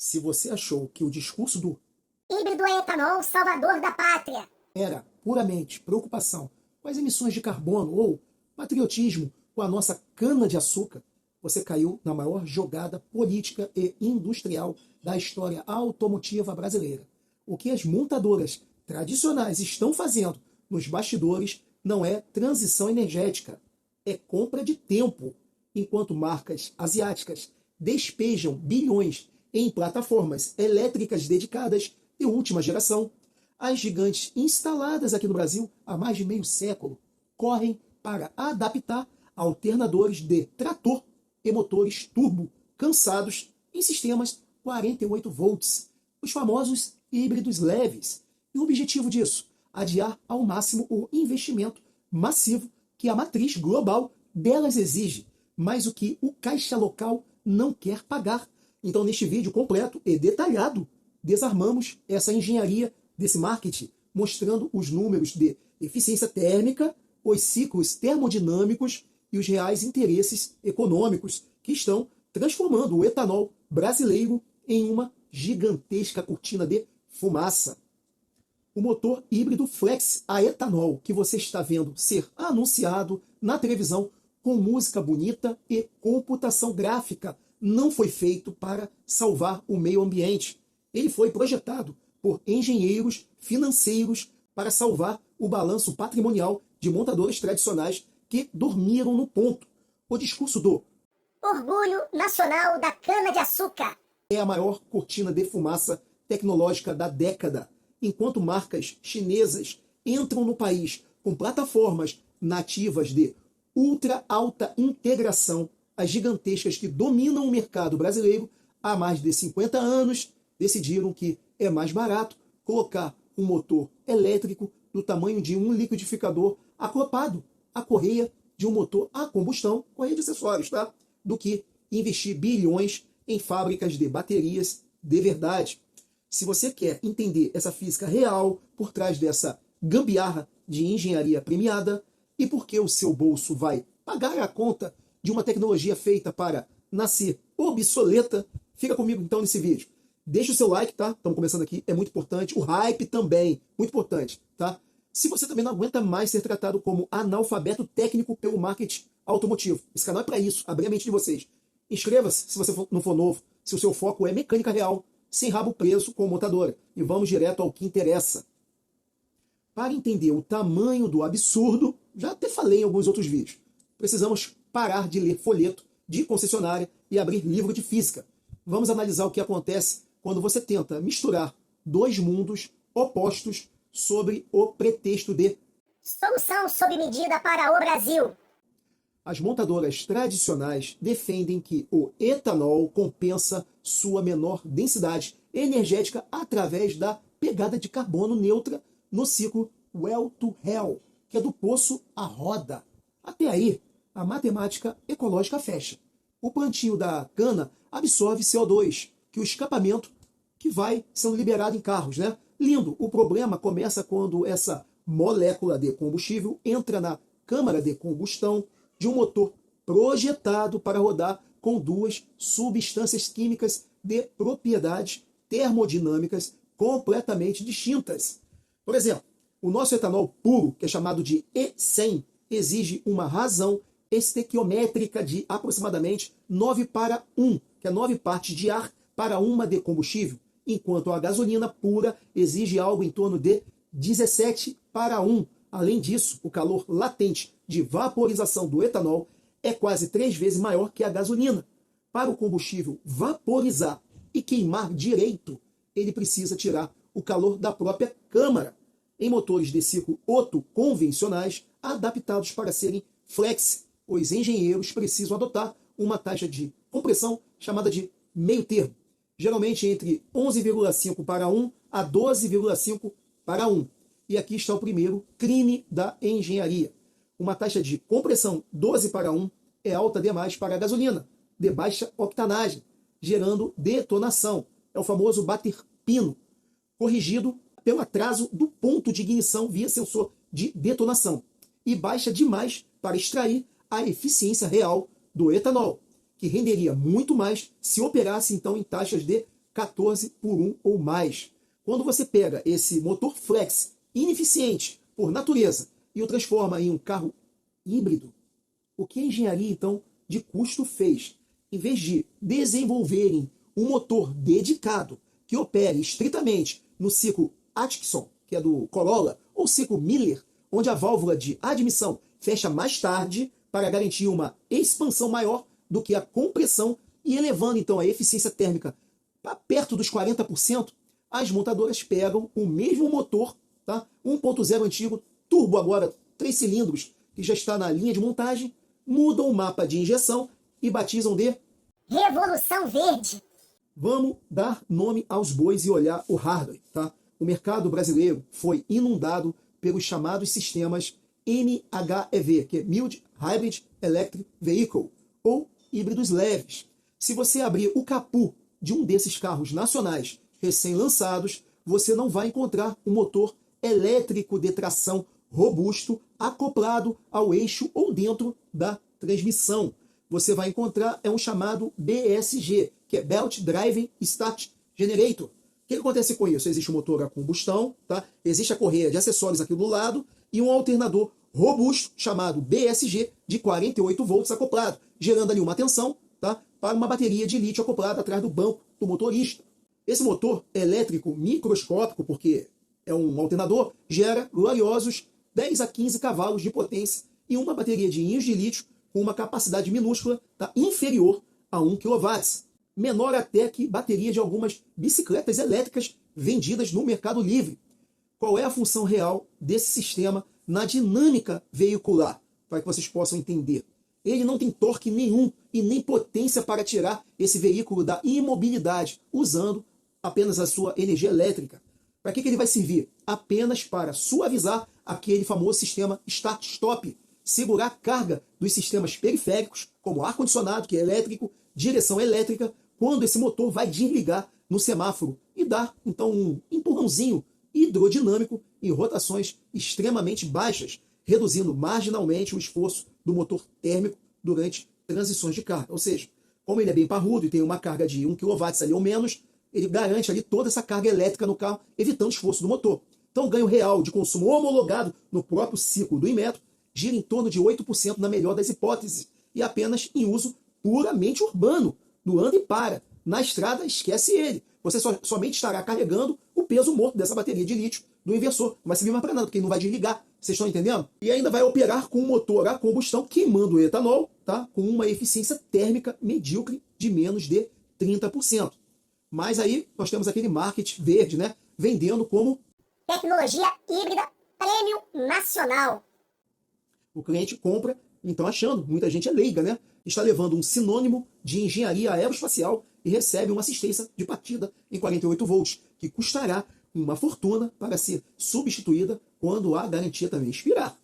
Se você achou que o discurso do Híbrido a etanol, salvador da pátria. era puramente preocupação com as emissões de carbono ou patriotismo com a nossa cana-de-açúcar, você caiu na maior jogada política e industrial da história automotiva brasileira. O que as montadoras tradicionais estão fazendo nos bastidores não é transição energética, é compra de tempo, enquanto marcas asiáticas despejam bilhões em plataformas elétricas dedicadas de última geração. As gigantes instaladas aqui no Brasil há mais de meio século correm para adaptar alternadores de trator e motores turbo cansados em sistemas 48 volts, os famosos híbridos leves. E o objetivo disso? Adiar ao máximo o investimento massivo que a matriz global delas exige, mas o que o caixa local não quer pagar. Então, neste vídeo completo e detalhado, desarmamos essa engenharia desse marketing, mostrando os números de eficiência térmica, os ciclos termodinâmicos e os reais interesses econômicos que estão transformando o etanol brasileiro em uma gigantesca cortina de fumaça. O motor híbrido flex a etanol que você está vendo ser anunciado na televisão com música bonita e computação gráfica não foi feito para salvar o meio ambiente. Ele foi projetado por engenheiros financeiros para salvar o balanço patrimonial de montadoras tradicionais que dormiram no ponto. O discurso do Orgulho nacional da cana-de-açúcar. é a maior cortina de fumaça tecnológica da década, enquanto marcas chinesas entram no país com plataformas nativas de ultra alta integração, as gigantescas que dominam o mercado brasileiro há mais de 50 anos, decidiram que é mais barato colocar um motor elétrico do tamanho de um liquidificador acoplado à correia de um motor a combustão, correia de acessórios, tá? Do que investir bilhões em fábricas de baterias de verdade. Se você quer entender essa física real por trás dessa gambiarra de engenharia premiada e por que o seu bolso vai pagar a conta de uma tecnologia feita para nascer obsoleta, fica comigo então nesse vídeo. Deixa o seu like, tá? Estamos começando aqui, é muito importante. O hype também, muito importante, tá? Se você também não aguenta mais ser tratado como analfabeto técnico pelo marketing automotivo, esse canal é para isso, abrir a mente de vocês. Inscreva-se se você não for novo, se o seu foco é mecânica real, sem rabo preso com montadora. E vamos direto ao que interessa. Para entender o tamanho do absurdo, já até falei em alguns outros vídeos, precisamos parar de ler folheto de concessionária e abrir livro de física. Vamos analisar o que acontece quando você tenta misturar dois mundos opostos sobre o pretexto de Solução sob medida para o Brasil. as montadoras tradicionais defendem que o etanol compensa sua menor densidade energética através da pegada de carbono neutra no ciclo well to hell, que é do poço à roda. Até aí, a matemática ecológica fecha. O plantio da cana absorve CO2, que o escapamento que vai sendo liberado em carros, né? Lindo. O problema começa quando essa molécula de combustível entra na câmara de combustão de um motor projetado para rodar com duas substâncias químicas de propriedades termodinâmicas completamente distintas. Por exemplo, o nosso etanol puro, que é chamado de E100, exige uma razão estequiométrica de aproximadamente 9 para 1, que é 9 partes de ar para uma de combustível, enquanto a gasolina pura exige algo em torno de 17 para 1. Além disso, o calor latente de vaporização do etanol é quase 3 vezes maior que a gasolina. Para o combustível vaporizar e queimar direito, ele precisa tirar o calor da própria câmara. Em motores de ciclo Otto convencionais, adaptados para serem flex, os engenheiros precisam adotar uma taxa de compressão chamada de meio termo, geralmente entre 11,5 para 1 a 12,5 para 1. E aqui está o primeiro crime da engenharia. Uma taxa de compressão 12 para 1 é alta demais para a gasolina, de baixa octanagem, gerando detonação. É o famoso bater pino, corrigido pelo atraso do ponto de ignição via sensor de detonação, e baixa demais para extrair a eficiência real do etanol, que renderia muito mais se operasse então em taxas de 14 por 1 ou mais. Quando você pega esse motor flex ineficiente por natureza e o transforma em um carro híbrido, o que a engenharia, então, de custo fez? Em vez de desenvolverem um motor dedicado que opere estritamente no ciclo Atkinson, que é do Corolla, ou ciclo Miller, onde a válvula de admissão fecha mais tarde para garantir uma expansão maior do que a compressão e elevando então a eficiência térmica para perto dos 40%, as montadoras pegam o mesmo motor, tá? 1.0 antigo, turbo agora, 3 cilindros, que já está na linha de montagem, mudam o mapa de injeção e batizam de Revolução Verde. Vamos dar nome aos bois e olhar o hardware, tá? O mercado brasileiro foi inundado pelos chamados sistemas MHEV, que é Mild Hybrid Electric Vehicle, ou híbridos leves. Se você abrir o capô de um desses carros nacionais recém-lançados, você não vai encontrar um motor elétrico de tração robusto acoplado ao eixo ou dentro da transmissão. Você vai encontrar um chamado BSG, que é Belt Driving Start Generator. O que acontece com isso? Existe um motor a combustão, tá? Existe a correia de acessórios aqui do lado e um alternador robusto chamado BSG de 48 volts acoplado, gerando ali uma tensão, tá? Para uma bateria de lítio acoplada atrás do banco do motorista. Esse motor elétrico microscópico, porque é um alternador, gera gloriosos 10 a 15 cavalos de potência e uma bateria de íons de lítio com uma capacidade minúscula, tá? Inferior a 1 kW. Menor até que bateria de algumas bicicletas elétricas vendidas no Mercado Livre. Qual é a função real desse sistema na dinâmica veicular? Para que vocês possam entender. Ele não tem torque nenhum e nem potência para tirar esse veículo da imobilidade, usando apenas a sua energia elétrica. Para que ele vai servir? Apenas para suavizar aquele famoso sistema start-stop, segurar a carga dos sistemas periféricos, como ar-condicionado, que é elétrico, direção elétrica, quando esse motor vai desligar no semáforo e dar, então, um empurrãozinho hidrodinâmico em rotações extremamente baixas, reduzindo marginalmente o esforço do motor térmico durante transições de carga. Ou seja, como ele é bem parrudo e tem uma carga de 1 kW ali ou menos, ele garante ali toda essa carga elétrica no carro, evitando o esforço do motor. Então, o ganho real de consumo homologado no próprio ciclo do Inmetro gira em torno de 8% na melhor das hipóteses, e apenas em uso puramente urbano, no anda e para. Na estrada, esquece ele. Você somente estará carregando o peso morto dessa bateria de lítio do inversor. Não vai servir mais para nada, porque ele não vai desligar. Vocês estão entendendo? E ainda vai operar com um motor a combustão queimando o etanol, tá? Com uma eficiência térmica medíocre de menos de 30%. Mas aí nós temos aquele marketing verde, né? Vendendo como Tecnologia híbrida premium nacional. o cliente compra, então achando, muita gente é leiga, né? Está levando um sinônimo de engenharia aeroespacial e recebe uma assistência de partida em 48 volts, que custará uma fortuna para ser substituída quando a garantia também expirar.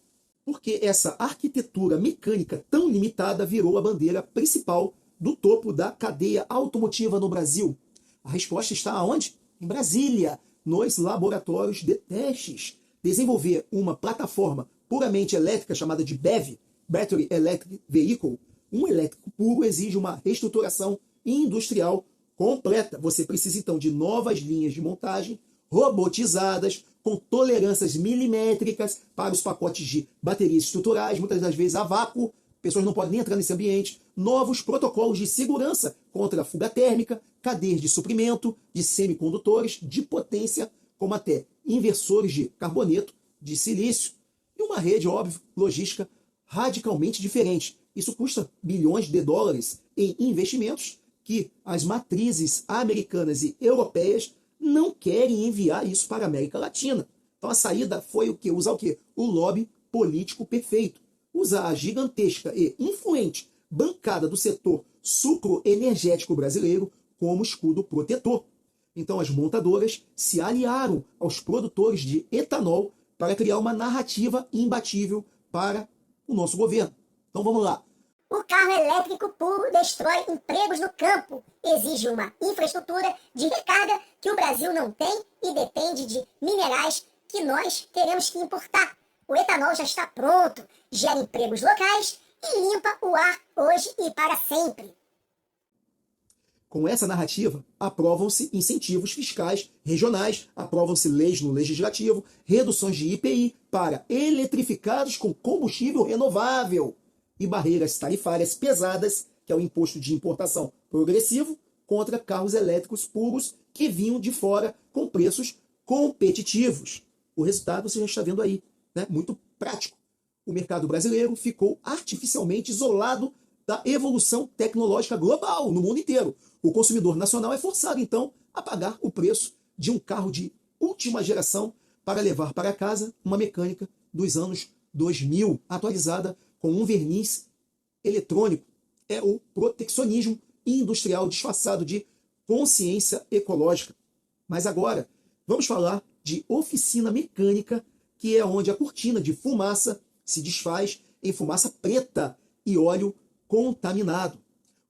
Porque essa arquitetura mecânica tão limitada virou a bandeira principal do topo da cadeia automotiva no Brasil? A resposta está aonde? Em Brasília, nos laboratórios de testes. Desenvolver uma plataforma puramente elétrica chamada de BEV, Battery Electric Vehicle, um elétrico puro exige uma reestruturação industrial completa. Você precisa então de novas linhas de montagem robotizadas, com tolerâncias milimétricas para os pacotes de baterias estruturais, muitas das vezes a vácuo, pessoas não podem nem entrar nesse ambiente, novos protocolos de segurança contra a fuga térmica, cadeias de suprimento, de semicondutores, de potência, como até inversores de carboneto, de silício, e uma rede, óbvio, logística radicalmente diferente. Isso custa bilhões de dólares em investimentos que as matrizes americanas e europeias não querem enviar isso para a América Latina. Então a saída foi o quê? Usar o quê? O lobby político perfeito. Usar a gigantesca e influente bancada do setor sucroenergético brasileiro como escudo protetor. Então as montadoras se aliaram aos produtores de etanol para criar uma narrativa imbatível para o nosso governo. Então vamos lá. O carro elétrico puro destrói empregos no campo, exige uma infraestrutura de recarga que o Brasil não tem e depende de minerais que nós teremos que importar. O etanol já está pronto, gera empregos locais e limpa o ar hoje e para sempre. Com essa narrativa, aprovam-se incentivos fiscais regionais, aprovam-se leis no legislativo, reduções de IPI para eletrificados com combustível renovável e barreiras tarifárias pesadas, que é o imposto de importação progressivo, contra carros elétricos puros que vinham de fora com preços competitivos. O resultado você já está vendo aí, né? Muito prático. O mercado brasileiro ficou artificialmente isolado da evolução tecnológica global no mundo inteiro. O consumidor nacional é forçado, então, a pagar o preço de um carro de última geração para levar para casa uma mecânica dos anos 2000, atualizada com um verniz eletrônico. É o protecionismo industrial disfarçado de consciência ecológica. Mas agora, vamos falar de oficina mecânica, que é onde a cortina de fumaça se desfaz em fumaça preta e óleo contaminado.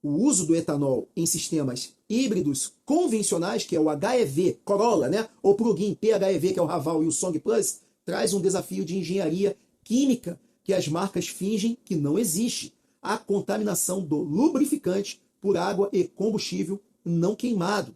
O uso do etanol em sistemas híbridos convencionais, que é o HEV Corolla, né? Ou plug-in PHEV, que é o Raval, e o Song Plus, traz um desafio de engenharia química que as marcas fingem que não existe. A contaminação do lubrificante por água e combustível não queimado.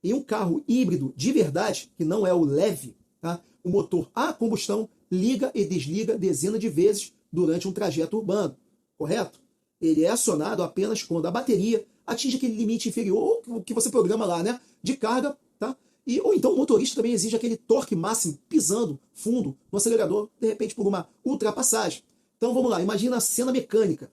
Em um carro híbrido de verdade, que não é o leve, tá? O motor a combustão liga e desliga dezenas de vezes durante um trajeto urbano, correto? Ele é acionado apenas quando a bateria atinge aquele limite inferior, o que você programa lá, né, de carga, tá? Ou então o motorista também exige aquele torque máximo pisando fundo no acelerador, de repente por uma ultrapassagem. Então vamos lá, imagina a cena mecânica.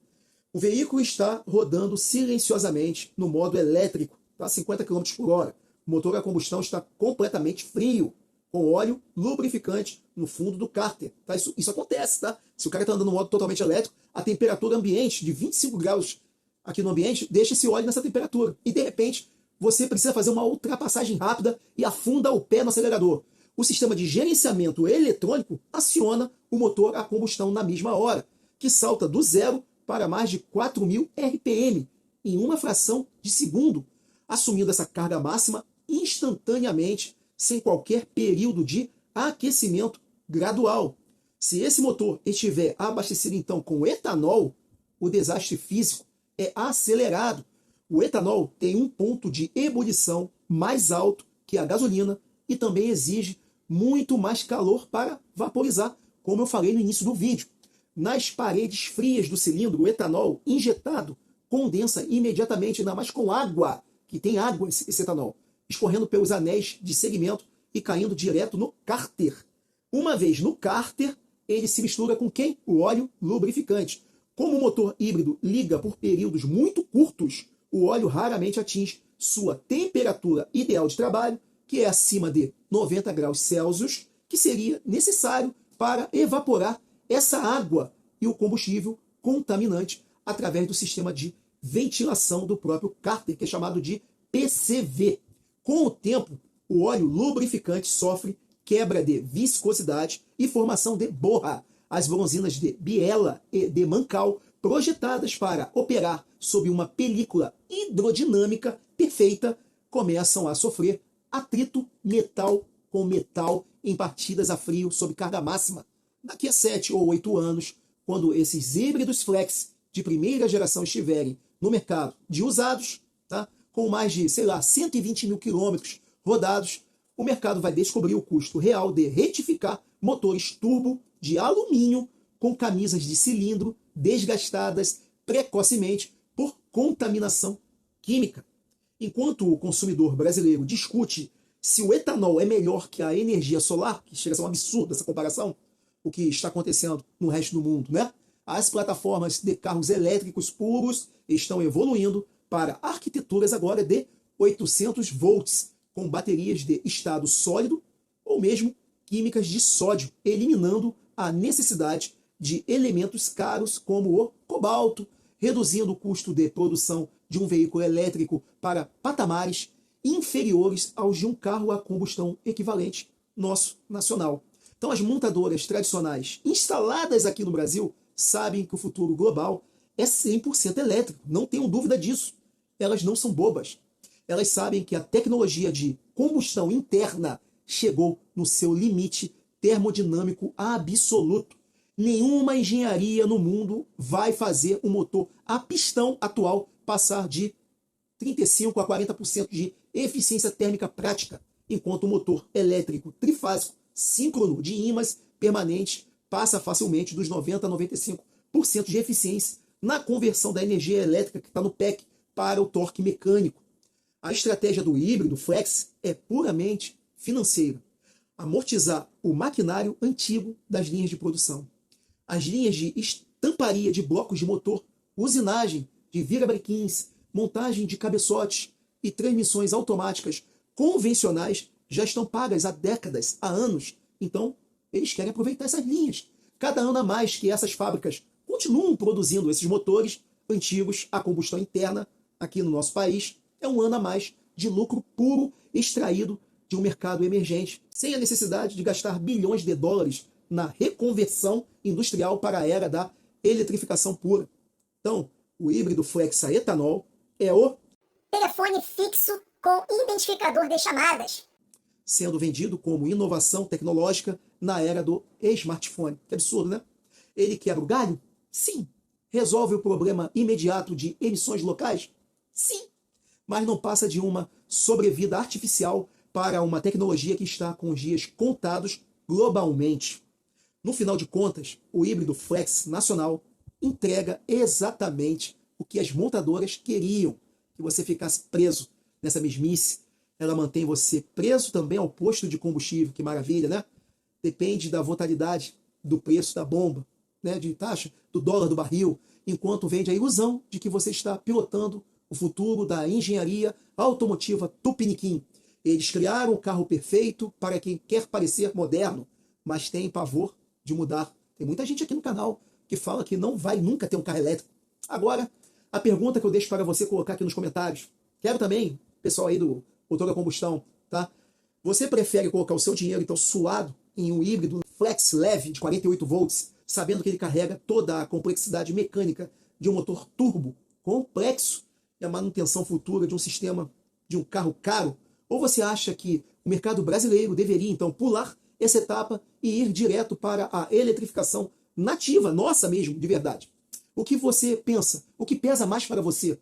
O veículo está rodando silenciosamente no modo elétrico, tá? 50 km por hora. O motor a combustão está completamente frio, com óleo lubrificante no fundo do cárter. Tá? Isso acontece, tá? Se o cara está andando no modo totalmente elétrico, a temperatura ambiente de 25 graus aqui no ambiente deixa esse óleo nessa temperatura. E de repente, você precisa fazer uma ultrapassagem rápida e afunda o pé no acelerador. O sistema de gerenciamento eletrônico aciona o motor a combustão na mesma hora, que salta do zero para mais de 4.000 RPM em uma fração de segundo, assumindo essa carga máxima instantaneamente, sem qualquer período de aquecimento gradual. Se esse motor estiver abastecido então com etanol, o desastre físico é acelerado. O etanol tem um ponto de ebulição mais alto que a gasolina e também exige muito mais calor para vaporizar, como eu falei no início do vídeo. Nas paredes frias do cilindro, o etanol injetado condensa imediatamente, ainda mais com água, que tem água esse etanol, escorrendo pelos anéis de segmento e caindo direto no cárter. Uma vez no cárter, ele se mistura com quem? O óleo lubrificante. Como o motor híbrido liga por períodos muito curtos, o óleo raramente atinge sua temperatura ideal de trabalho, que é acima de 90 graus Celsius, que seria necessário para evaporar essa água e o combustível contaminante através do sistema de ventilação do próprio cárter, que é chamado de PCV. Com o tempo, o óleo lubrificante sofre quebra de viscosidade e formação de borra. As bronzinas de Biela e de Mancal, projetadas para operar sob uma película hidrodinâmica perfeita, começam a sofrer atrito metal com metal em partidas a frio sob carga máxima. Daqui a 7 ou 8 anos, quando esses híbridos flex de primeira geração estiverem no mercado de usados, tá? Com mais de, 120 mil quilômetros rodados, o mercado vai descobrir o custo real de retificar motores turbo de alumínio com camisas de cilindro desgastadas precocemente por contaminação química. Enquanto o consumidor brasileiro discute se o etanol é melhor que a energia solar, que chega a ser um absurdo essa comparação, o que está acontecendo no resto do mundo, né? As plataformas de carros elétricos puros estão evoluindo para arquiteturas agora de 800 volts, com baterias de estado sólido ou mesmo químicas de sódio, eliminando a necessidade de elementos caros como o cobalto, reduzindo o custo de produção de um veículo elétrico para patamares inferiores aos de um carro a combustão equivalente nosso nacional. Então as montadoras tradicionais instaladas aqui no Brasil sabem que o futuro global é 100% elétrico, não tenham dúvida disso. Elas não são bobas. Elas sabem que a tecnologia de combustão interna chegou no seu limite termodinâmico absoluto. Nenhuma engenharia no mundo vai fazer o motor a pistão atual passar de 35 a 40% de eficiência térmica prática, enquanto o motor elétrico trifásico síncrono de ímãs permanentes passa facilmente dos 90 a 95% de eficiência na conversão da energia elétrica que está no PEC para o torque mecânico. A estratégia do híbrido flex é puramente financeira. Amortizar o maquinário antigo das linhas de produção. As linhas de estamparia de blocos de motor, usinagem de virabrequins, montagem de cabeçotes e transmissões automáticas convencionais já estão pagas há décadas, há anos. Então, eles querem aproveitar essas linhas. Cada ano a mais que essas fábricas continuam produzindo esses motores antigos a combustão interna aqui no nosso país, é um ano a mais de lucro puro extraído de um mercado emergente, sem a necessidade de gastar bilhões de dólares na reconversão industrial para a era da eletrificação pura. Então, o híbrido flex a etanol é o telefone fixo com identificador de chamadas, sendo vendido como inovação tecnológica na era do smartphone. Que absurdo, né? Ele quebra o galho? Sim. Resolve o problema imediato de emissões locais? Sim. Mas não passa de uma sobrevida artificial para uma tecnologia que está com os dias contados globalmente. No final de contas, o híbrido flex nacional entrega exatamente o que as montadoras queriam, que você ficasse preso nessa mesmice. Ela mantém você preso também ao posto de combustível, que maravilha, né? Depende da volatilidade do preço da bomba, né? De taxa, do dólar do barril, enquanto vende a ilusão de que você está pilotando o futuro da engenharia automotiva tupiniquim. Eles criaram o carro perfeito para quem quer parecer moderno, mas tem pavor de mudar. Tem muita gente aqui no canal que fala que não vai nunca ter um carro elétrico. Agora, a pergunta que eu deixo para você colocar aqui nos comentários. Quero também, pessoal aí do motor a combustão, tá? Você prefere colocar o seu dinheiro, então, suado em um híbrido flex leve de 48 volts, sabendo que ele carrega toda a complexidade mecânica de um motor turbo complexo e a manutenção futura de um sistema de um carro caro? Ou você acha que o mercado brasileiro deveria, então, pular essa etapa e ir direto para a eletrificação nativa, nossa mesmo, de verdade? O que você pensa? O que pesa mais para você?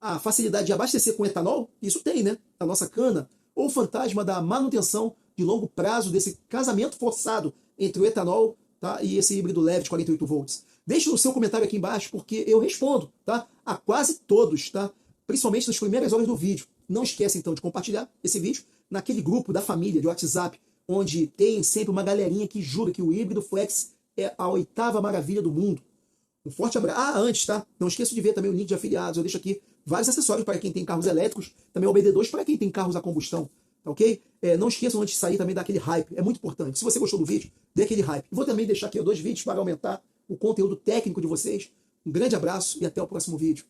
A facilidade de abastecer com etanol? Isso tem, né? A nossa cana. Ou o fantasma da manutenção de longo prazo desse casamento forçado entre o etanol, tá, e esse híbrido leve de 48 volts? Deixe o seu comentário aqui embaixo, porque eu respondo, tá, a quase todos, tá? Principalmente nas primeiras horas do vídeo. Não esquece, então, de compartilhar esse vídeo naquele grupo da família de WhatsApp, onde tem sempre uma galerinha que jura que o híbrido flex é a 8ª maravilha do mundo. Um forte abraço. Ah, antes, tá? Não esqueça de ver também o link de afiliados. Eu deixo aqui vários acessórios para quem tem carros elétricos, também o BD2 para quem tem carros a combustão, tá ok? Não esqueçam antes de sair também daquele hype, é muito importante. Se você gostou do vídeo, dê aquele hype. Vou também deixar aqui 2 vídeos para aumentar o conteúdo técnico de vocês. Um grande abraço e até o próximo vídeo.